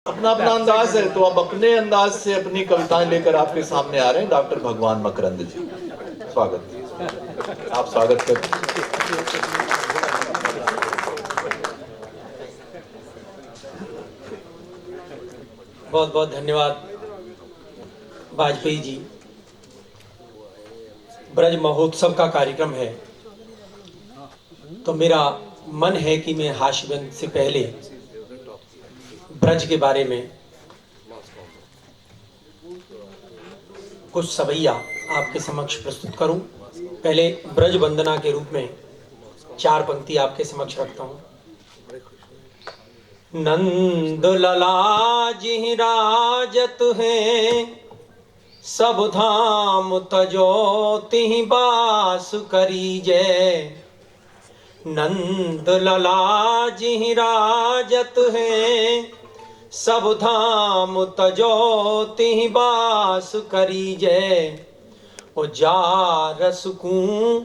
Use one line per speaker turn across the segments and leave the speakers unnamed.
अपना अपना अंदाज है, तो अब अपने अंदाज से अपनी कविताएं लेकर आपके सामने आ रहे हैं डॉक्टर भगवान मकरंद जी। स्वागत, आप स्वागत करें।
बहुत बहुत धन्यवाद वाजपेयी जी। ब्रज महोत्सव का कार्यक्रम है, तो मेरा मन है कि मैं हास्य व्यंग से पहले ब्रज के बारे में कुछ सवैया आपके समक्ष प्रस्तुत करूं। पहले ब्रज वंदना के रूप में 4 पंक्ति आपके समक्ष रखता हूं। नंद लला जिहि राजत हैं, सब धाम तजो तिहि बास करीजै। नंद लला जिहि राजत हैं, सब धाम तजो तिहि बास करीजै। ओ जा रसकूं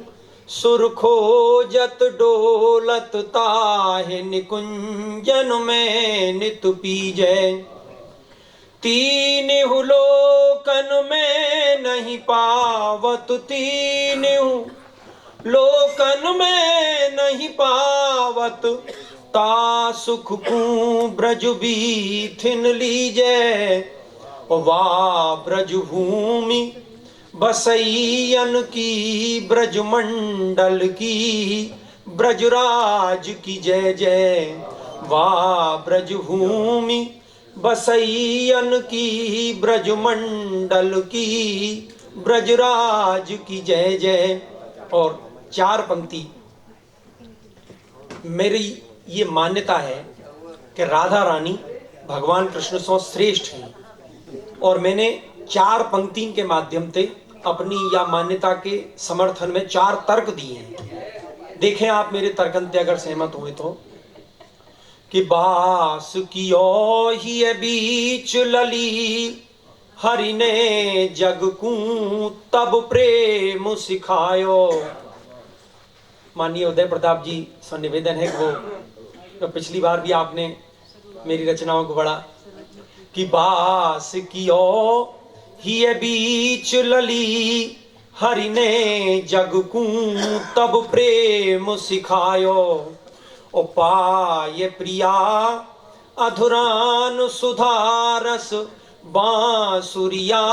सुर खोजत डोलत ताहि निकुंजन में नित पीजै। तीनहु लोकन में नहीं पावत, तीनहु लोकन में नहीं पावत, ता सुख कू ब्रज बीथिन लीजै। वाह ब्रज भूमि बसैयन की, ब्रज मंडल की, ब्रजराज की जय जय। वाह ब्रज भूमि बसैयन की, ब्रज मंडल की, ब्रजराज की जय जय। और 4 पंक्ति मेरी ये मान्यता है कि राधा रानी भगवान कृष्ण से श्रेष्ठ हैं, और मैंने 4 पंक्ति के माध्यम से अपनी या मान्यता के समर्थन में 4 तर्क दिए हैं। देखें आप मेरे तर्कंते अगर सहमत हुए तो। कि बास कियो ही बीच लली, हरि ने जग को तब प्रेम सिखायो। माननीय उदय प्रताप जी से निवेदन है वो तो पिछली बार भी आपने मेरी रचनाओं को पढ़ा कि बास कियो ही बीच लली, हरि ने जग को तब प्रेम सिखायो। ओ पाय प्रिया अधुरान सुधारस, बांसुरिया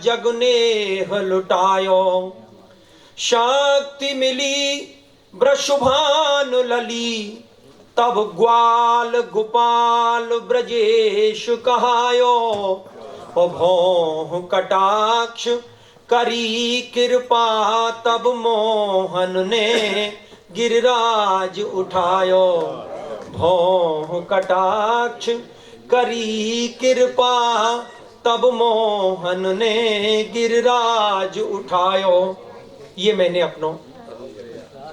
जग ने लुटायो। शक्ति मिली ब्रशुभान लली, तब ग्वाल गोपाल ब्रजेश कहायो। ओ भौं कटाक्ष करी कृपा, तब मोहन ने गिरिराज उठायो। भौं कटाक्ष करी कृपा, तब मोहन ने गिरिराज उठायो। ये मैंने अपनो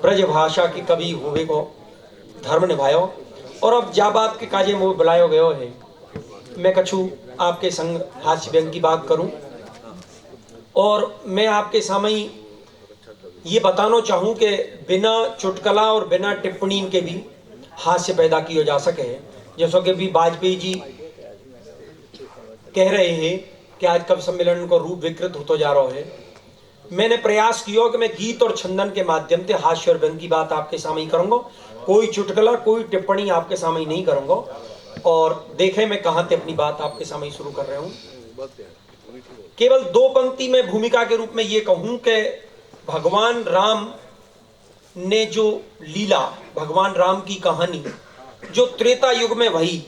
ब्रज भाषा की कवि हुए को धर्म निभायो। और अब जा बात के काजे मुँह बुलायो गयो है, मैं कछु आपके संग हास्य व्यंग की बात करूं। और मैं आपके सामने ये बताना चाहूं कि बिना चुटकला और बिना टिप्पणी के भी हास्य पैदा किया जा सके। जैसा कि भी वाजपेयी जी कह रहे हैं कि आज कवि सम्मेलन को रूप विकृत होता जा रहा है, मैंने प्रयास किया कि मैं गीत और छंदन के माध्यम से हास्य और व्यंग की बात आपके सामने करूंगा। कोई चुटकला कोई टिप्पणी आपके सामने नहीं करूंगा। और देखें मैं कहां से अपनी बात आपके सामने शुरू कर रहा हूं। केवल 2 पंक्ति में भूमिका के रूप में ये कहूं कि भगवान राम ने जो लीला, भगवान राम की कहानी जो त्रेता युग में वही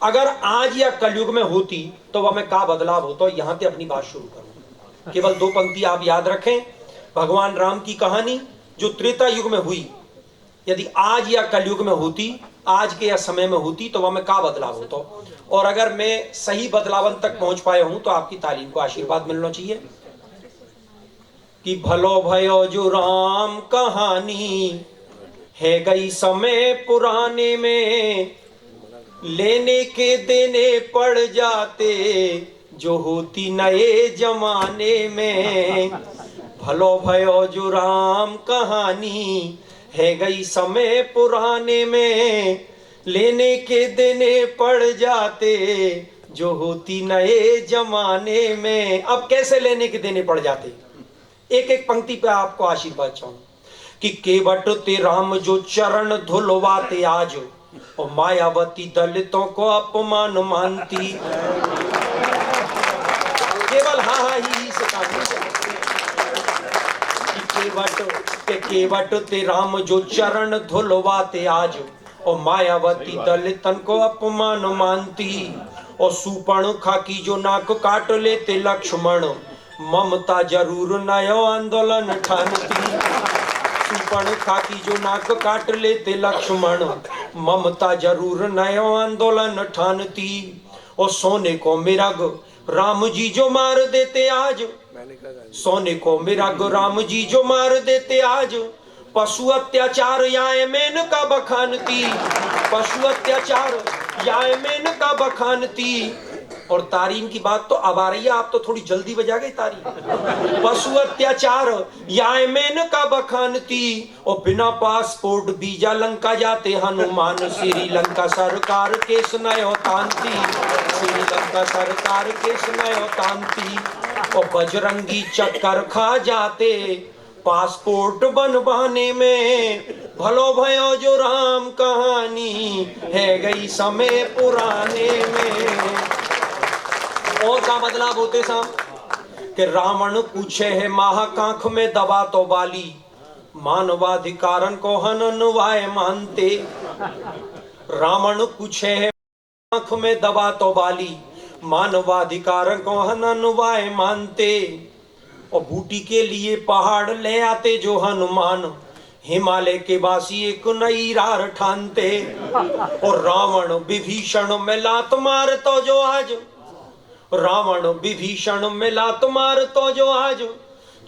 अगर आज या कलयुग में होती तो वह में क्या बदलाव होता, यहां से अपनी बात शुरू करूं। केवल 2 पंक्ति आप याद रखें। भगवान राम की कहानी जो त्रेता युग में हुई, यदि आज या कलयुग में होती, आज के या समय में होती, तो वह में क्या बदलाव होता। और अगर मैं सही बदलावन तक पहुंच पाया हूं तो आपकी तालीम को आशीर्वाद मिलना चाहिए। कि भलो भयो जो राम कहानी है गई समय पुराने में, लेने के देने पड़ जाते जो होती नए जमाने में। भलो भयो जो राम कहानी है गई समय पुराने में, लेने के देने पड़ जाते जो होती नए जमाने में। अब कैसे लेने के देने पड़ जाते, एक एक पंक्ति पे आपको आशीर्वाद चाहूं कि केवट ते राम जो चरण धुलवाते आज, और मायावती दलितों को अपमान मानती। केवल हा हा ही से काम नहीं चलेगा। केवट ते राम जो चरण धुलवाते आज, और मायावती दलितन को अपमान मानती। और सूर्पणखा की जो नाक काट लेते लक्ष्मण, ममता जरूर नयो आंदोलन ठानती। सूर्पणखा की जो नाक काट लेते लक्ष्मण, ममता जरूर नयो आंदोलन ठानती। और सोने को मृग राम जी जो मार देते आज, सोने को मृग राम जी जो मार देते आज, पशु अत्याचार याय मेनका बखानती। पशु अत्याचार याय मेनका बखानती। और तारीम की बात तो अब आ रही है, आप तो थोड़ी जल्दी बजा गई तारीम। पशु अत्याचार याय मेनका बखानती। और बिना पासपोर्ट वीजा लंका जाते हनुमान, श्रीलंका सरकार के सुनायो तांती। श्रीलंका सरकार के सुनायो तांती। और बजरंगी चक्कर खा जाते पासपोर्ट बनवाने में, भलो भयो जो राम कहानी है गई समय पुराने में। और का बदलाव होते साहब कि रावण पूछे है महाकांख में दबा तो बाली, मानवाधिकारन को हननवाए मानते। रावण पूछे है आंख में दबा तो बाली, मानवाधिकारन को हननवाए मानते। और बूटी के लिए पहाड़ ले आते जो हनुमान, हिमालय के वासी एक नई राह ठानते। और रावण विभीषण में लात मार तो जो आज, रावण विभीषण में लात मार तो जो आज,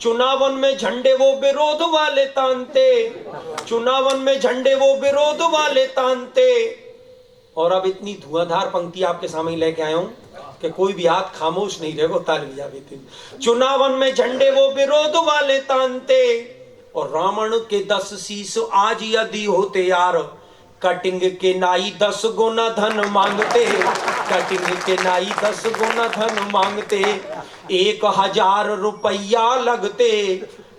चुनावन में झंडे वो विरोध वाले तानते। चुनावन में झंडे वो विरोध वाले तानते। और अब इतनी धुआंधार पंक्ति आपके सामने लेके आया हूं कि कोई भी हाथ खामोश नहीं रहेगा, ताली बजावे थे। चुनावन में झंडे वो विरोध वाले तानते। और रावण के 10 शीश आज यदि होते यार, कटिंग के नाई 10 गुना धन मांगते। कटिंग के नाई 10 गुना धन मांगते। 1000 रुपया लगते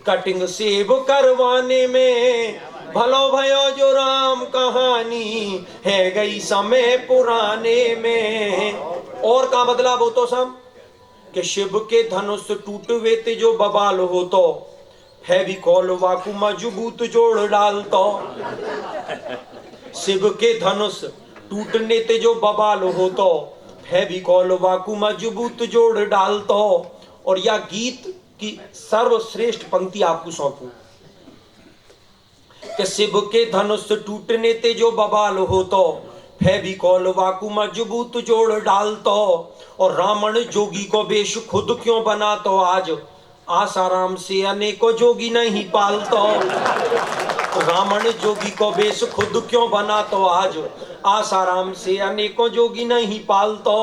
कटिंग सेव करवाने में, भलो भयो जो राम कहानी है गई समय पुराने में। और का बदलाव हो तो सब कि शिव के धनुष टूटवे ते जो बबाल हो तो, फेविकॉल वाकू मजबूत जोड़ डाल तो। शिव के धनुष टूटने ते जो बबाल हो तो, फेविकॉल वाकू मजबूत जोड़ डाल तो। और यह गीत की सर्वश्रेष्ठ पंक्ति आपको सौंपूं कि शिव के धनुष टूटने ते जो बबाल हो तो, फेविकॉल वाकू मजबूत जोड़ डाल तो। और रावण जोगी को वेश खुद क्यों बना तो आज, आसाराम से अनेकों जोगी नहीं पालतो। रावण जोगी को वेश खुद क्यों बना तो आज, आसाराम से अनेकों जोगी नहीं पालतो।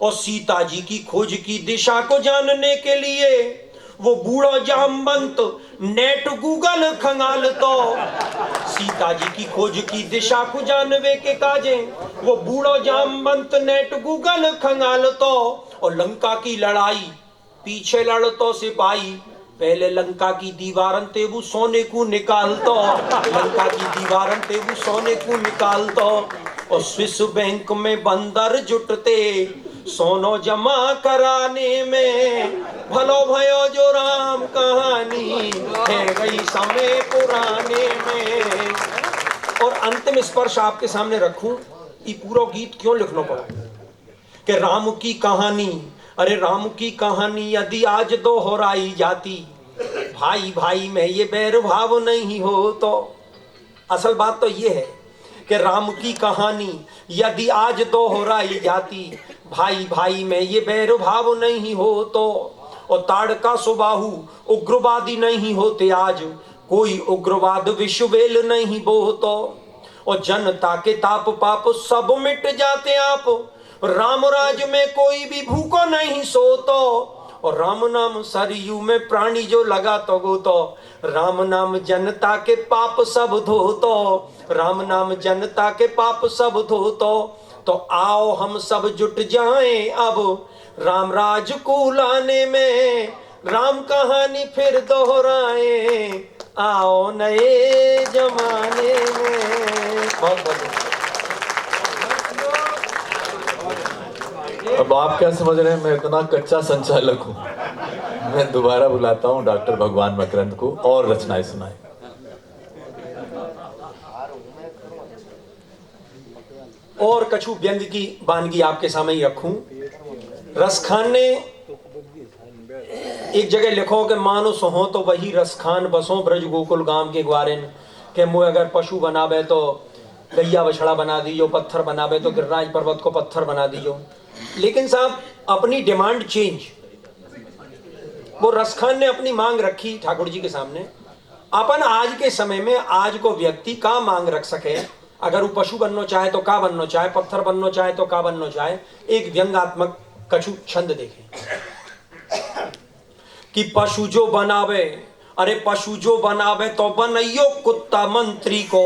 और सीता जी की खोज की दिशा को जानने के लिए वो बूढ़ा जामवंत नेट गूगल खंगाल तो। सीता जी की खोज की दिशा को जानवे के काजे वो बूढ़ा जामवंत नेट गूगल खंगाल तो। और लंका की लड़ाई पीछे लड़तो सिपाही, पहले लंका की दीवारन ते वो सोने को निकालतो। लंका की दीवारन ते वो सोने को निकालतो। और स्विस बैंक में बंदर जुटते सोनो जमा कराने में, भलो भयो जो राम कहानी है गई समय पुराने में। और अंतिम स्पर्श आपके सामने रखूं, ये पूरा गीत क्यों लिखना पड़ा कि राम की कहानी, अरे राम की कहानी यदि आज दोहराई जाती, भाई भाई में ये बैर भाव नहीं हो तो। असल बात तो ये है कि राम की कहानी यदि आज दोहराई जाती, भाई भाई में ये बैर भाव नहीं हो तो। और ताड़का सुबाहु उग्रवादी नहीं होते आज, कोई उग्रवाद विश्वेल नहीं बो तो। और जनता के ताप पाप सब मिट जाते आप, राम राज में कोई भी भूखो नहीं सोतो। और राम नाम सरयू में प्राणी जो लगा तो राम नाम जनता के पाप सब धो राम नाम जनता के पाप सब धो तो आओ हम सब जुट जाएं अब राम राज को लाने में, राम कहानी फिर दोहराएं आओ नए जमाने में। बहुत बहुत
अब आप क्या समझ रहे हैं मैं इतना कच्चा संचालक हूँ? मैं दोबारा बुलाता हूँ डॉक्टर भगवान मकरंद को और रचनाएं सुनाएं।
और कछु व्यंग की वानगी आपके सामने ही रखूं। रसखान ने एक जगह लिखो कि मानुस हो तो वही रसखान बसो ब्रज गोकुल गांव के ग्वारिन के मुँह अगर पशु बनावे तो गैया बछड़ा बना दीजो, पत्थर बनावे तो गिरिराज पर्वत को पत्थर बना दीजो। लेकिन साहब अपनी डिमांड चेंज, वो रसखान ने अपनी मांग रखी ठाकुर जी के सामने। अपन आज के समय में आज को व्यक्ति का मांग रख सके, अगर वो पशु बनना चाहे तो का बनना चाहे, पत्थर बनना चाहे तो का बनना चाहे। एक व्यंगात्मक कछु छंद देखें कि पशु जो बनावे, अरे पशु जो बनावे तो बनइयो कुत्ता मंत्री को,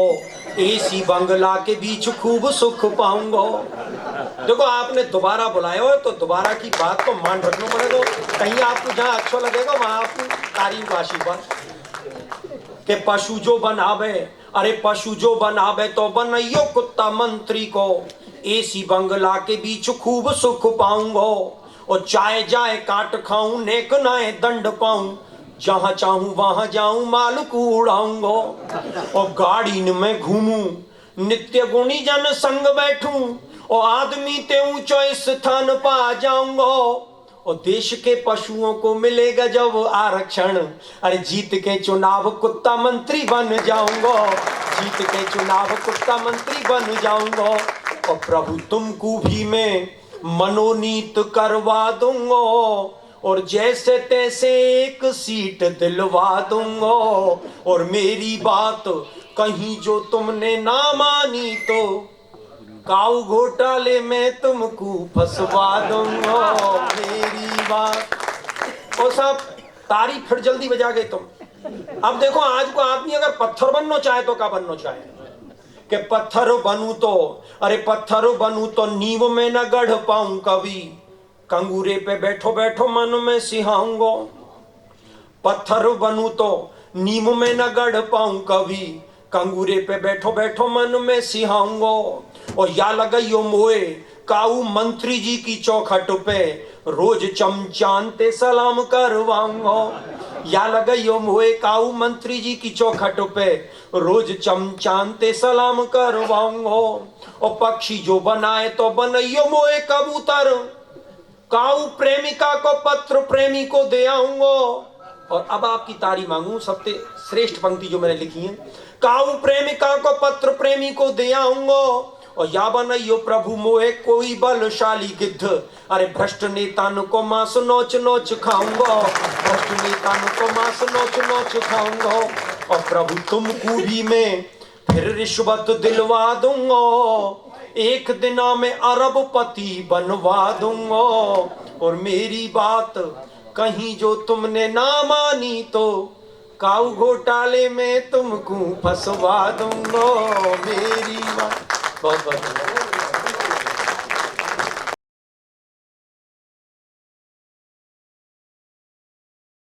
एसी बंगला के बीच खूब सुख पाऊंगा। देखो आपने दोबारा बुलाया हो तो दोबारा की बात को मान रखना पड़ेगा। कहीं आपको जहां अच्छा लगेगा वहां आपको तारीफ आशीर्वाद के पशु जो बनावे, अरे पशु जो बनावे तो बनइयो कुत्ता मंत्री को, एसी बंगला के बीच खूब सुख पाऊंगा। और चाहे जाए काट खाऊं नेक नाए दंड पाऊं, जहां चाहूं वहां जाऊं माल को उड़ाऊंगा। और गाड़ी में घूमूं नित्य गुणी जन संग बैठूं, और आदमी ते ऊंचो स्थान पा जाऊंगा। और देश के पशुओं को मिलेगा जब आरक्षण, अरे जीत के चुनाव कुत्ता मंत्री बन जाऊंगा, जीत के चुनाव कुत्ता मंत्री बन जाऊंगा। और प्रभु तुमको भी मैं मनोनीत करवा दूंगा, और जैसे तैसे एक सीट दिलवा दूंगा। और मेरी बात कहीं जो तुमने ना मानी तो काऊ घोटाले में तुमको फंसवा दूंगा मेरी बात। और साहब तारी फिर जल्दी बजा गए तुम। अब देखो आज को आदमी अगर पत्थर बनना चाहे तो क्या बनना चाहे कि पत्थर बनूं तो, अरे पत्थर बनूं तो नींव में न गढ़ पाऊं कभी, कंगूरे पे बैठो बैठो मन में सिहाऊंगा। पत्थर बनूं तो नींव में न गढ़ पाऊं कभी, कंगूरे पे बैठो बैठो मन में सिहाऊंगा। और या लगाइयो मोए काऊ मंत्री जी की चौखट पे, रोज चमचानते सलाम करवाऊंगा। या लगाइयो मोए काऊ मंत्री जी की चौखट पे, रोज चमचानते सलाम करवाऊंगा। और पक्षी जो बनाए तो बनइयो मोए कबूतर, काऊ प्रेमिका को पत्र प्रेमी को दे आऊंगा। और अब आपकी तारी मांगू सबसे श्रेष्ठ पंक्ति जो मैंने लिखी है, काऊ प्रेमिका को पत्र प्रेमी को दे आऊंगा। और या बनइयो प्रभु मोहे कोई बलशाली गिद्ध, अरे भ्रष्ट नेतान को मांस नोच नोच खाऊंगा, भ्रष्ट नेतान को मांस नोच नोच खाऊंगा। और प्रभु तुमको भी मैं फिर रिश्वत दिलवा दूंगा, एक दिना में अरबपति बनवा दूंगा। और मेरी बात कहीं जो तुमने ना मानी तो काऊ घोटाले में तुमको फंसवा दूंगा मेरी बात। बहुत बहुत